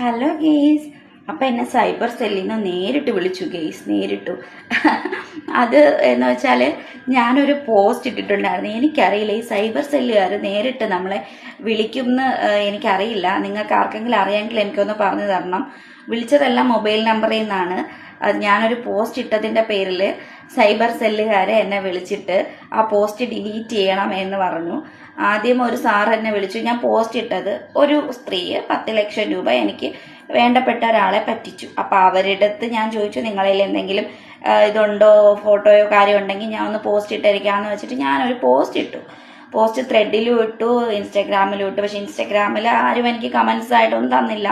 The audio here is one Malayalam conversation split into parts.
Hello guys. അപ്പം എന്നെ സൈബർ സെല്ലിൽ നിന്ന് നേരിട്ട് വിളിച്ചു ഗെയ്സ്, നേരിട്ടു. അത് എന്ന് വെച്ചാൽ ഞാനൊരു പോസ്റ്റ് ഇട്ടിട്ടുണ്ടായിരുന്നു. എനിക്കറിയില്ല ഈ സൈബർ സെല്ലുകാർ നേരിട്ട് നമ്മളെ വിളിക്കുമെന്ന് എനിക്കറിയില്ല. നിങ്ങൾക്ക് ആർക്കെങ്കിലും അറിയാമെങ്കിൽ എനിക്കൊന്ന് പറഞ്ഞു തരണം. വിളിച്ചതെല്ലാം മൊബൈൽ നമ്പറിൽ നിന്നാണ്. അത് ഞാനൊരു പോസ്റ്റ് ഇട്ടതിൻ്റെ പേരിൽ സൈബർ സെല്ലുകാരെ എന്നെ വിളിച്ചിട്ട് ആ പോസ്റ്റ് ഡിലീറ്റ് ചെയ്യണം എന്ന് പറഞ്ഞു. ആദ്യം ഒരു സാർ എന്നെ വിളിച്ചു. ഞാൻ പോസ്റ്റ് ഇട്ടത് ഒരു സ്ത്രീ 10 ലക്ഷം രൂപ എനിക്ക് വേണ്ടപ്പെട്ട ഒരാളെ പറ്റിച്ചു. അപ്പോൾ അവരുടെ അടുത്ത് ഞാൻ ചോദിച്ചു, നിങ്ങളിൽ എന്തെങ്കിലും ഇതുണ്ടോ, ഫോട്ടോയോ കാര്യം ഉണ്ടെങ്കിൽ ഞാൻ ഒന്ന് പോസ്റ്റ് ഇട്ടിരിക്കാമെന്ന് വെച്ചിട്ട് ഞാനൊരു പോസ്റ്റ് ഇട്ടു. പോസ്റ്റ് ത്രെഡിലും ഇട്ടു, ഇൻസ്റ്റാഗ്രാമിലും ഇട്ടു. പക്ഷെ ഇൻസ്റ്റാഗ്രാമിൽ ആരും എനിക്ക് കമൻസ് ആയിട്ടൊന്നും തന്നില്ല.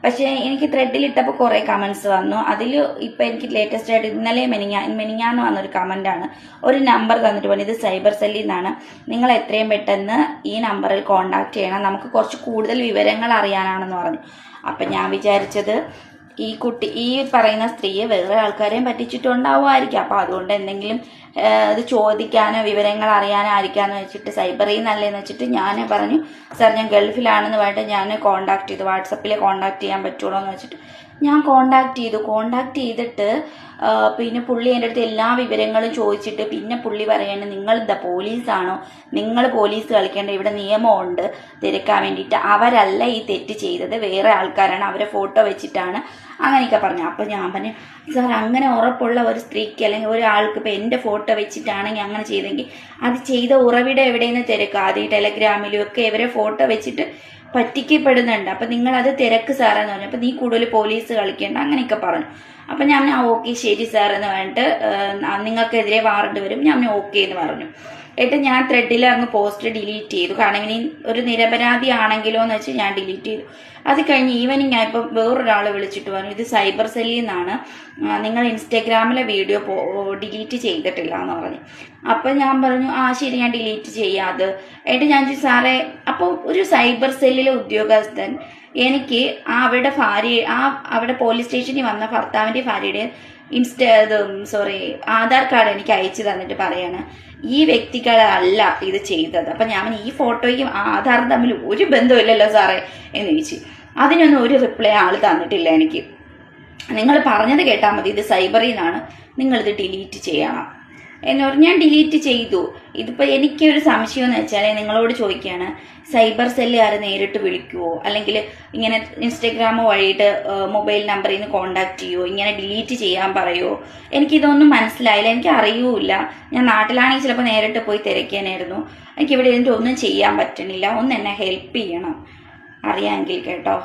പക്ഷേ എനിക്ക് ത്രെഡിലിട്ടപ്പോൾ കുറേ കമൻസ് വന്നു. അതിൽ ഇപ്പം എനിക്ക് ലേറ്റസ്റ്റ് ആയിട്ട് ഇന്നലെ മെനിഞ്ഞാന്ന് വന്നൊരു കമൻറ്റാണ്. ഒരു നമ്പർ തന്നിട്ട് പറഞ്ഞു, ഇത് സൈബർ സെല്ലിൽ നിന്നാണ്, നിങ്ങൾ എത്രയും പെട്ടെന്ന് ഈ നമ്പറിൽ കോൺടാക്ട് ചെയ്യണം, നമുക്ക് കുറച്ച് കൂടുതൽ വിവരങ്ങൾ അറിയാനാണെന്ന് പറഞ്ഞു. അപ്പം ഞാൻ വിചാരിച്ചത് ഈ പറയുന്ന സ്ത്രീയെ വേറെ ആൾക്കാരെയും പറ്റിച്ചിട്ടുണ്ടാവുമായിരിക്കും. അപ്പോൾ അതുകൊണ്ട് എന്തെങ്കിലും ഇത് ചോദിക്കാനോ വിവരങ്ങൾ അറിയാനോ ആയിരിക്കാമെന്ന് വെച്ചിട്ട് സൈബറിൽ നിന്നല്ലേന്ന് വെച്ചിട്ട് ഞാൻ പറഞ്ഞു, സാർ ഞാൻ ഗൾഫിലാണെന്ന് പറഞ്ഞിട്ട് ഞാൻ കോൺടാക്ട് ചെയ്തു, വാട്സപ്പിൽ കോൺടാക്ട് ചെയ്യാൻ പറ്റുള്ളൂ എന്ന് വെച്ചിട്ട് ഞാൻ കോൺടാക്ട് ചെയ്തിട്ട് പിന്നെ പുള്ളി എൻ്റെ അടുത്ത് എല്ലാ വിവരങ്ങളും ചോദിച്ചിട്ട് പിന്നെ പുള്ളി പറയാണ്, നിങ്ങൾ എന്താ പോലീസാണോ, നിങ്ങൾ പോലീസ് കളിക്കേണ്ട, ഇവിടെ നിയമമുണ്ട് തിരക്കാൻ വേണ്ടിയിട്ട്, അവരല്ല ഈ തെറ്റ് ചെയ്തത്, വേറെ ആൾക്കാരാണ്, അവരെ ഫോട്ടോ വെച്ചിട്ടാണ് അങ്ങനെയൊക്കെ പറഞ്ഞു. അപ്പോൾ ഞാൻ പറഞ്ഞു, സാർ അങ്ങനെ ഉറപ്പുള്ള ഒരു സ്ത്രീക്ക് അല്ലെങ്കിൽ ഒരാൾക്ക് ഇപ്പോൾ എൻ്റെ ഫോട്ടോ വെച്ചിട്ടാണെങ്കിൽ അങ്ങനെ ചെയ്തെങ്കിൽ അത് ചെയ്ത ഉറവിടം എവിടെയെന്ന് തിരക്കുക. ആദ്യം ടെലഗ്രാമിലും ഒക്കെ ഇവരെ ഫോട്ടോ വെച്ചിട്ട് പറ്റിക്കപ്പെടുന്നുണ്ട്. അപ്പം നിങ്ങളത് തിരക്ക് സാറെന്ന് പറഞ്ഞു. അപ്പം നീ കൂടുതൽ പോലീസ് കളിക്കേണ്ട അങ്ങനെയൊക്കെ പറഞ്ഞു. അപ്പം ഞാൻ ഓക്കെ ശരി സാർ എന്ന് പറഞ്ഞിട്ട് നിങ്ങൾക്കെതിരെ വാറണ്ട് വരും, ഞാൻ ഓക്കെ എന്ന് പറഞ്ഞു. എന്നിട്ട് ഞാൻ ത്രെഡിൽ അങ്ങ് പോസ്റ്റ് ഡിലീറ്റ് ചെയ്തു. കാരണം ഇനി ഒരു നിരപരാധി ആണെങ്കിലോ എന്ന് വെച്ച് ഞാൻ ഡിലീറ്റ് ചെയ്തു. അത് കഴിഞ്ഞ് ഈവനിങ് ആയപ്പോൾ വേറൊരാൾ വിളിച്ചിട്ട് പറഞ്ഞു, ഇത് സൈബർ സെല്ലിൽ നിന്നാണ്, നിങ്ങൾ ഇൻസ്റ്റാഗ്രാമിലെ വീഡിയോ ഡിലീറ്റ് ചെയ്തിട്ടില്ല എന്ന് പറഞ്ഞു. അപ്പം ഞാൻ പറഞ്ഞു, ശരി ഞാൻ ഡിലീറ്റ് ചെയ്യാത്. എന്നിട്ട് ഞാൻ ചോദിച്ചു, സാറേ അപ്പോൾ ഒരു സൈബർ സെല്ലിലെ ഉദ്യോഗസ്ഥൻ എനിക്ക് അവിടെ അവിടെ പോലീസ് സ്റ്റേഷനിൽ വന്ന ഭർത്താവിൻ്റെ ഭാര്യയുടെ ആധാർ കാർഡ് എനിക്ക് അയച്ചു തന്നിട്ട് പറയാണ്, ഈ വ്യക്തികളല്ല ഇത് ചെയ്തത്. അപ്പം ഞാൻ ഈ ഫോട്ടോയ്ക്കും ആധാറും തമ്മിൽ ഒരു ബന്ധമില്ലല്ലോ സാറേ എന്ന് ചോദിച്ചു. അതിനൊന്നും ഒരു റിപ്ലൈ ആൾ തന്നിട്ടില്ല എനിക്ക്. നിങ്ങൾ പറഞ്ഞത് കേട്ടാൽ മതി, ഇത് സൈബറിൽ നിന്നാണ്, നിങ്ങളിത് ഡിലീറ്റ് ചെയ്യണം എന്ന് പറഞ്ഞ് ഞാൻ ഡിലീറ്റ് ചെയ്തു. ഇതിപ്പോൾ എനിക്കൊരു സംശയം എന്ന് വെച്ചാൽ നിങ്ങളോട് ചോദിക്കുകയാണ്, സൈബർ സെല്ലുകാർ നേരിട്ട് വിളിക്കുമോ അല്ലെങ്കിൽ ഇങ്ങനെ ഇൻസ്റ്റഗ്രാമോ വഴിയിട്ട് മൊബൈൽ നമ്പറിൽ നിന്ന് കോൺടാക്ട് ചെയ്യുമോ, ഇങ്ങനെ ഡിലീറ്റ് ചെയ്യാൻ പറയുമോ? എനിക്കിതൊന്നും മനസ്സിലായില്ല, എനിക്ക് അറിയൂല. ഞാൻ നാട്ടിലാണെങ്കിൽ ചിലപ്പോൾ നേരിട്ട് പോയി തിരക്കാനായിരുന്നു. എനിക്കിവിടെ ഇതിൻ്റെ ഒന്നും ചെയ്യാൻ പറ്റണില്ല. ഒന്ന് എന്നെ ഹെൽപ്പ് ചെയ്യണം അറിയാമെങ്കിൽ കേട്ടോ.